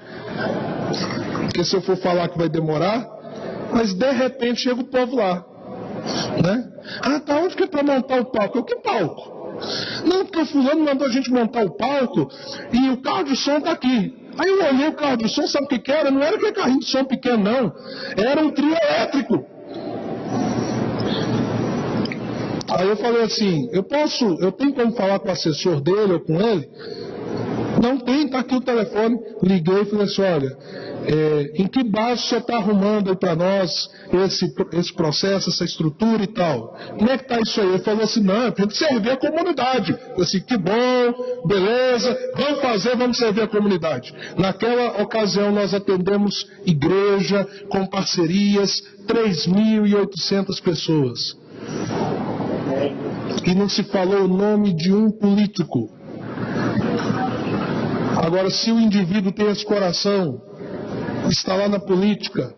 porque se eu for falar que vai demorar, mas de repente chega o povo lá, né? Ah, tá, onde que é para montar o palco? Eu, que palco? Não, porque o fulano mandou a gente montar o palco e o carro de som está aqui. Aí eu olhei o carro de som, sabe o que era? Não era aquele carrinho de som pequeno, não. Era um trio elétrico. Aí eu falei assim, eu tenho como falar com o assessor dele ou com ele? Não tem, está aqui o telefone. Liguei e falei assim, olha, em que base você está arrumando aí para nós esse processo, essa estrutura e tal? Como é que está isso aí? Ele falou assim, não, tem que servir a comunidade. Eu falei assim, que bom, beleza, vamos servir a comunidade. Naquela ocasião nós atendemos igreja com parcerias, 3.800 pessoas. E não se falou o nome de um político. Agora, se o indivíduo tem esse coração, está lá na política,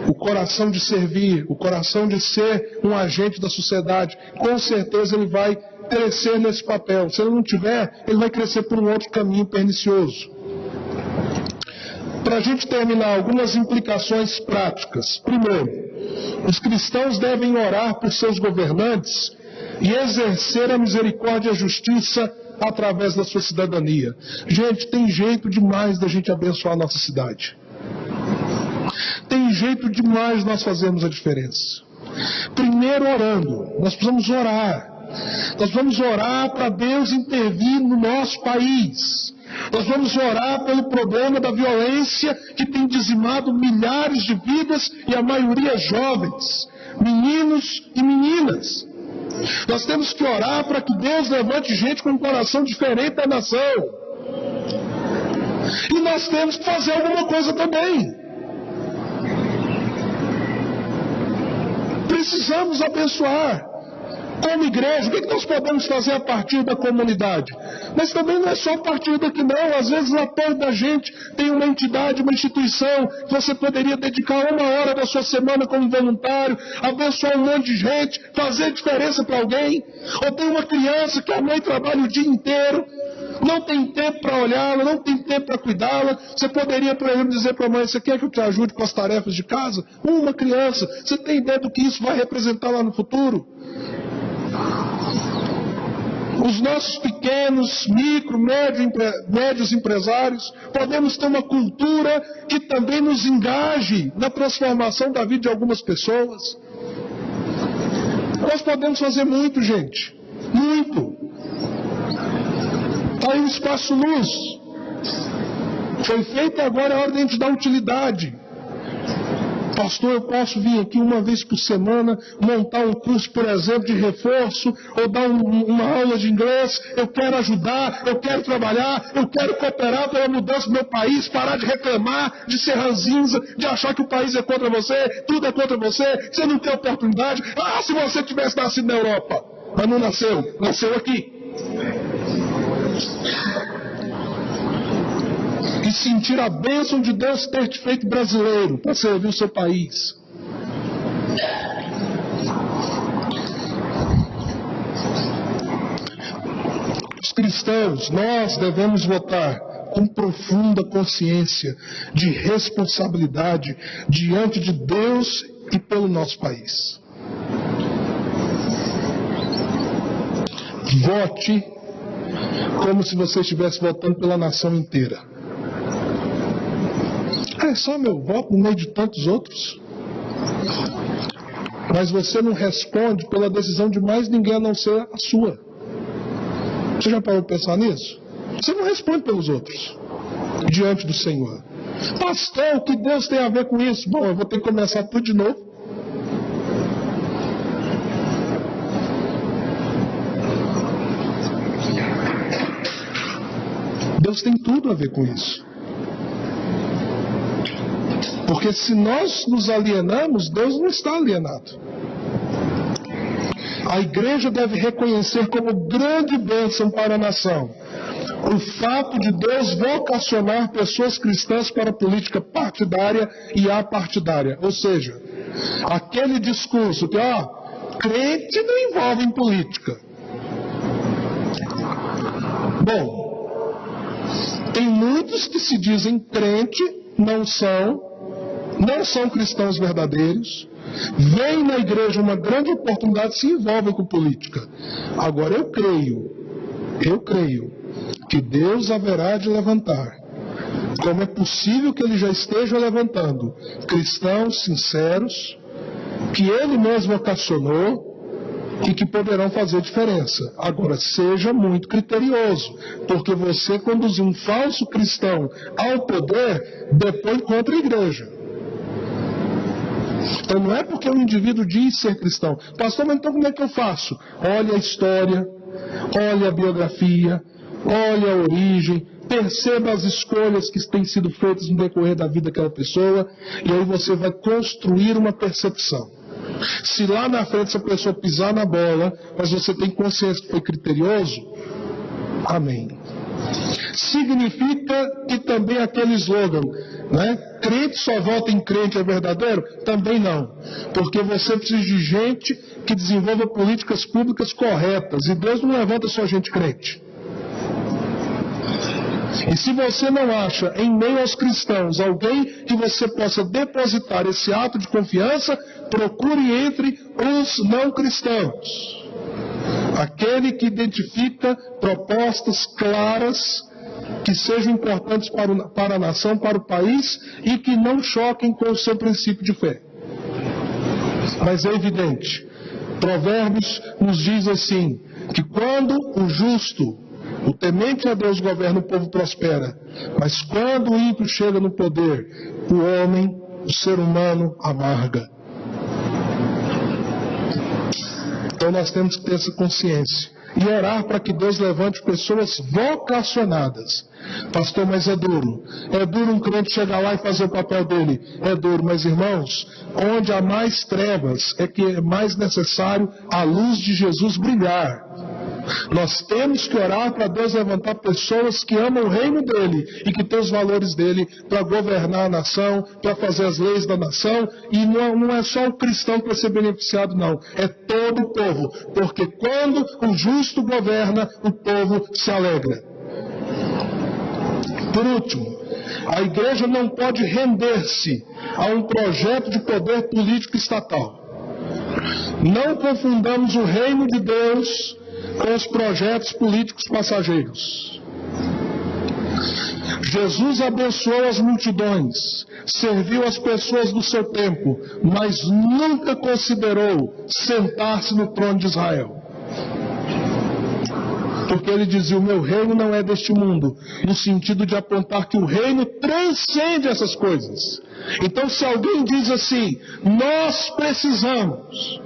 o coração de servir, o coração de ser um agente da sociedade, com certeza ele vai crescer nesse papel. Se ele não tiver, ele vai crescer por um outro caminho pernicioso. Para a gente terminar, algumas implicações práticas. Primeiro, os cristãos devem orar por seus governantes e exercer a misericórdia e a justiça através da sua cidadania. Gente, tem jeito demais da gente abençoar a nossa cidade. Tem jeito demais de nós fazermos a diferença. Primeiro orando, nós precisamos orar. Nós vamos orar para Deus intervir no nosso país. Nós vamos orar pelo problema da violência que tem dizimado milhares de vidas e a maioria jovens, meninos e meninas. Nós temos que orar para que Deus levante gente com um coração diferente da nação. E nós temos que fazer alguma coisa também. Precisamos abençoar. Como igreja, o que nós podemos fazer a partir da comunidade? Mas também não é só a partir daqui não, às vezes lá perto da gente tem uma entidade, uma instituição, que você poderia dedicar 1 hora da sua semana como voluntário, abençoar um monte de gente, fazer diferença para alguém. Ou tem uma criança que a mãe trabalha o dia inteiro, não tem tempo para olhá-la, não tem tempo para cuidá-la. Você poderia, por exemplo, dizer para a mãe: você quer que eu te ajude com as tarefas de casa? Uma criança, você tem ideia do que isso vai representar lá no futuro? Os nossos pequenos, micro, médios empresários, podemos ter uma cultura que também nos engaje na transformação da vida de algumas pessoas. Nós podemos fazer muito, gente. Muito. Está aí o Espaço Luz. Foi feita agora a ordem de dar utilidade. Pastor, eu posso vir aqui 1 vez por semana, montar um curso, por exemplo, de reforço, ou dar uma aula de inglês. Eu quero ajudar, eu quero trabalhar, eu quero cooperar pela mudança do meu país, parar de reclamar, de ser ranzinza, de achar que o país é contra você, tudo é contra você, você não tem oportunidade. Ah, se você tivesse nascido na Europa, mas não nasceu, nasceu aqui. E sentir a bênção de Deus ter te feito brasileiro para servir o seu país. Os cristãos, nós devemos votar com profunda consciência de responsabilidade diante de Deus e pelo nosso país. Vote como se você estivesse votando pela nação inteira. É só meu voto no meio de tantos outros. Mas você não responde pela decisão de mais ninguém a não ser a sua. Você já parou para pensar nisso? Você não responde pelos outros diante do Senhor. Pastor, o que Deus tem a ver com isso? Bom, eu vou ter que começar tudo de novo. Deus tem tudo a ver com isso. Porque se nós nos alienamos, Deus não está alienado. A igreja deve reconhecer como grande bênção para a nação o fato de Deus vocacionar pessoas cristãs para a política partidária e apartidária. Ou seja, aquele discurso que, crente não envolve em política. Bom, tem muitos que se dizem crente, não são cristãos verdadeiros, veem na igreja uma grande oportunidade e se envolvem com política. Agora eu creio que Deus haverá de levantar, como é possível que Ele já esteja levantando, cristãos sinceros, que Ele mesmo vocacionou e que poderão fazer diferença. Agora, seja muito criterioso, porque você conduzir um falso cristão ao poder, depois contra a igreja. Então não é porque o indivíduo diz ser cristão. Pastor, mas então como é que eu faço? Olha a história, olha a biografia, olha a origem, perceba as escolhas que têm sido feitas no decorrer da vida daquela pessoa, e aí você vai construir uma percepção. Se lá na frente essa pessoa pisar na bola, mas você tem consciência que foi criterioso, amém. Significa que também aquele slogan, crente só vota em crente é verdadeiro? Também não. Porque você precisa de gente que desenvolva políticas públicas corretas. E Deus não levanta só gente crente. E se você não acha em meio aos cristãos alguém que você possa depositar esse ato de confiança, procure entre os não cristãos. Aquele que identifica propostas claras que sejam importantes para a nação, para o país e que não choquem com o seu princípio de fé. Mas é evidente, Provérbios nos diz assim, que quando o justo, o temente a Deus governa, o povo prospera. Mas quando o ímpio chega no poder, o homem, o ser humano, amarga. Então nós temos que ter essa consciência e orar para que Deus levante pessoas vocacionadas. Pastor, mas é duro. É duro um crente chegar lá e fazer o papel dele. É duro, mas irmãos, onde há mais trevas é que é mais necessário a luz de Jesus brilhar. Nós temos que orar para Deus levantar pessoas que amam o reino dele e que têm os valores dele para governar a nação, para fazer as leis da nação. E não é só o cristão que vai ser beneficiado, não. É todo o povo. Porque quando o justo governa, o povo se alegra. Por último, a igreja não pode render-se a um projeto de poder político estatal. Não confundamos o reino de Deus com os projetos políticos passageiros. Jesus abençoou as multidões, serviu as pessoas do seu tempo, mas nunca considerou sentar-se no trono de Israel. Porque ele dizia, o meu reino não é deste mundo, no sentido de apontar que o reino transcende essas coisas. Então, se alguém diz assim, nós precisamos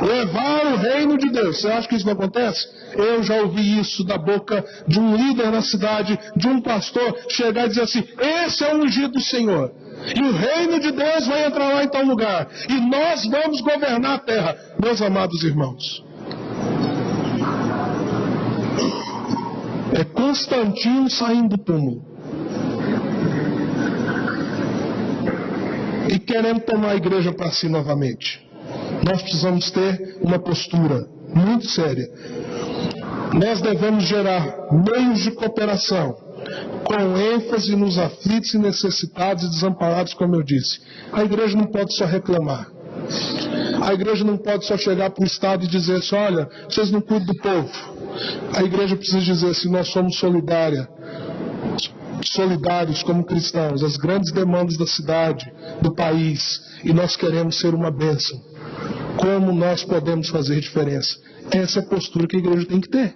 levar o reino de Deus, você acha que isso não acontece? Eu já ouvi isso da boca de um líder na cidade, de um pastor, chegar e dizer assim, esse é o ungido do Senhor. E o reino de Deus vai entrar lá em tal lugar. E nós vamos governar a terra. Meus amados irmãos, é Constantino saindo do túmulo e querendo tomar a igreja para si novamente. Nós precisamos ter uma postura muito séria. Nós devemos gerar meios de cooperação com ênfase nos aflitos e necessitados e desamparados, como eu disse. A igreja não pode só reclamar. A igreja não pode só chegar para o Estado e dizer assim, olha, vocês não cuidam do povo. A igreja precisa dizer assim, nós somos solidários como cristãos, as grandes demandas da cidade, do país, e nós queremos ser uma bênção. Como nós podemos fazer diferença? Essa é a postura que a igreja tem que ter.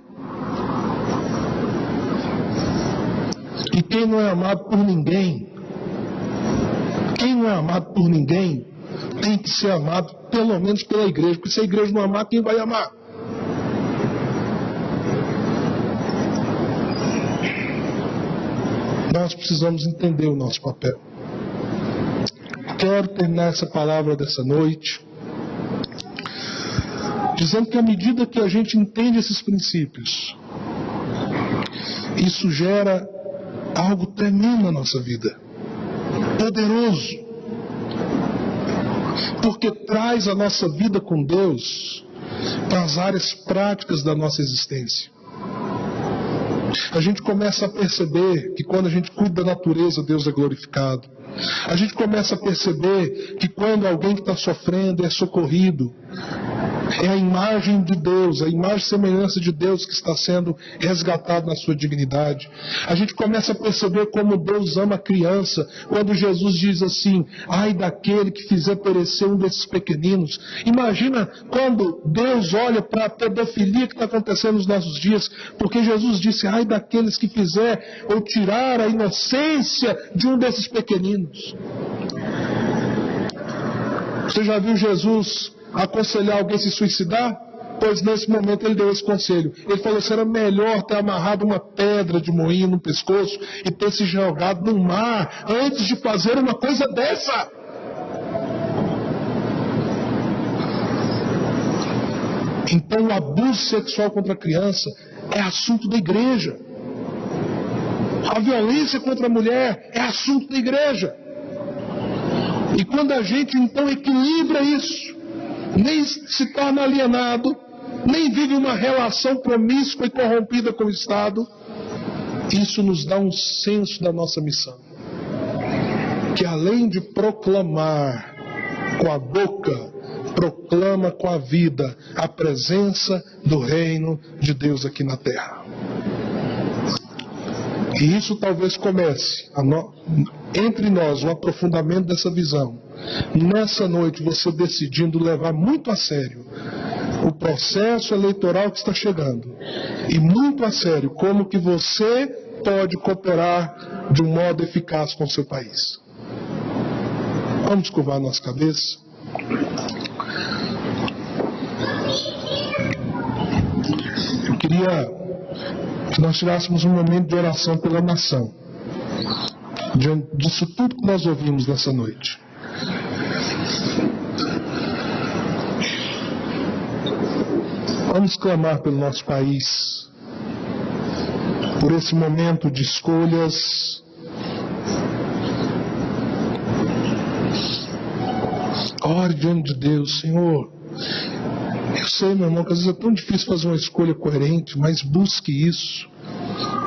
E quem não é amado por ninguém, tem que ser amado pelo menos pela igreja, porque se a igreja não amar, quem vai amar? Nós precisamos entender o nosso papel. Quero terminar essa palavra dessa noite dizendo que à medida que a gente entende esses princípios, isso gera algo tremendo na nossa vida, poderoso, porque traz a nossa vida com Deus para as áreas práticas da nossa existência. A gente começa a perceber que quando a gente cuida da natureza, Deus é glorificado. A gente começa a perceber que quando alguém que está sofrendo é socorrido, é a imagem de Deus, a imagem e semelhança de Deus que está sendo resgatado na sua dignidade. A gente começa a perceber como Deus ama a criança, quando Jesus diz assim, ai daquele que fizer perecer um desses pequeninos. Imagina quando Deus olha para a pedofilia que está acontecendo nos nossos dias, porque Jesus disse, ai daqueles que fizer ou tirar a inocência de um desses pequeninos. Você já viu Jesus aconselhar alguém a se suicidar? Pois nesse momento ele deu esse conselho. Ele falou que era melhor ter amarrado uma pedra de moinho no pescoço e ter se jogado no mar antes de fazer uma coisa dessa. Então o abuso sexual contra a criança é assunto da igreja. A violência contra a mulher é assunto da igreja. E quando a gente então equilibra isso, nem se torna alienado, nem vive uma relação promíscua e corrompida com o Estado, isso nos dá um senso da nossa missão. Que além de proclamar com a boca, proclama com a vida a presença do reino de Deus aqui na terra. E isso talvez comece entre nós um aprofundamento dessa visão. Nessa noite você decidindo levar muito a sério o processo eleitoral que está chegando. E muito a sério como que você pode cooperar de um modo eficaz com o seu país. Vamos curvar a nossa cabeça. Eu queria queria que nós tirássemos um momento de oração pela nação, diante disso tudo que nós ouvimos nessa noite. Vamos clamar pelo nosso país, por esse momento de escolhas. Ore diante de Deus, Senhor. Eu sei, meu irmão, que às vezes é tão difícil fazer uma escolha coerente, mas busque isso.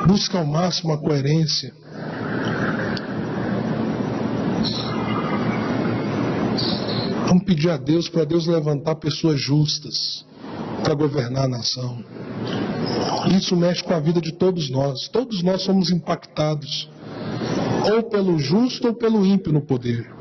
Busque ao máximo a coerência. Vamos pedir a Deus para Deus levantar pessoas justas para governar a nação. Isso mexe com a vida de todos nós. Todos nós somos impactados, ou pelo justo ou pelo ímpio no poder.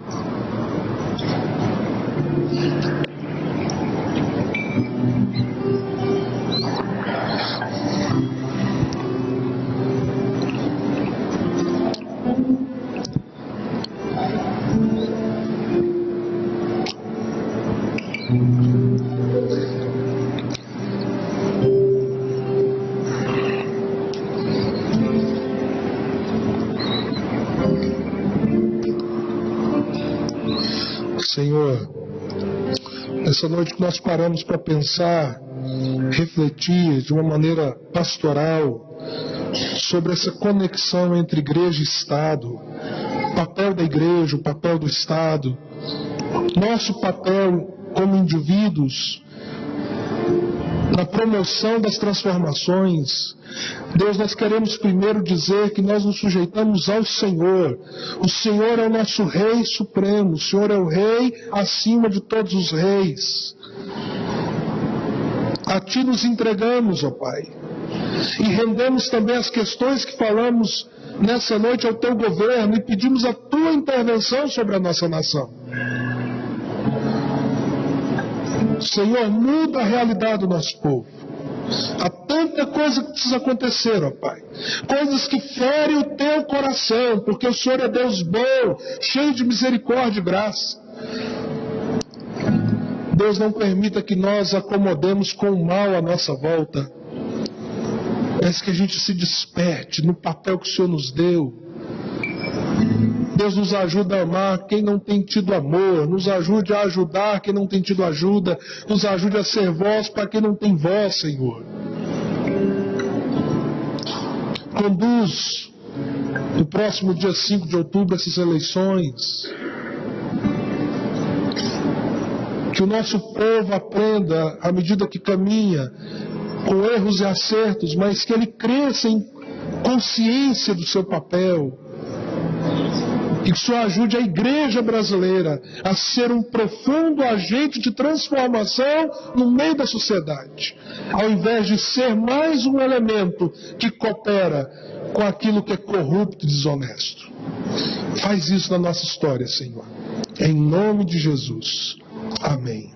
Senhor, essa noite que nós paramos para pensar, refletir de uma maneira pastoral sobre essa conexão entre igreja e Estado, o papel da igreja, o papel do Estado, nosso papel como indivíduos na promoção das transformações. Deus, nós queremos primeiro dizer que nós nos sujeitamos ao Senhor. O Senhor é o nosso Rei Supremo, o Senhor é o Rei acima de todos os reis. A Ti nos entregamos, ó Pai, e rendemos também as questões que falamos nessa noite ao Teu governo e pedimos a Tua intervenção sobre a nossa nação. Senhor, muda a realidade do nosso povo. Há tanta coisa que precisa acontecer, ó Pai. Coisas que ferem o Teu coração, porque o Senhor é Deus bom, cheio de misericórdia e graça. Deus, não permita que nós acomodemos com o mal à nossa volta, mas que a gente se desperte no papel que o Senhor nos deu. Deus, nos ajuda a amar quem não tem tido amor, nos ajude a ajudar quem não tem tido ajuda, nos ajude a ser voz para quem não tem voz, Senhor. Conduz no próximo dia 5 de outubro essas eleições. Que o nosso povo aprenda, à medida que caminha, com erros e acertos, mas que ele cresça em consciência do seu papel. E que o Senhor ajude a igreja brasileira a ser um profundo agente de transformação no meio da sociedade, ao invés de ser mais um elemento que coopera com aquilo que é corrupto e desonesto. Faz isso na nossa história, Senhor. Em nome de Jesus. Amém.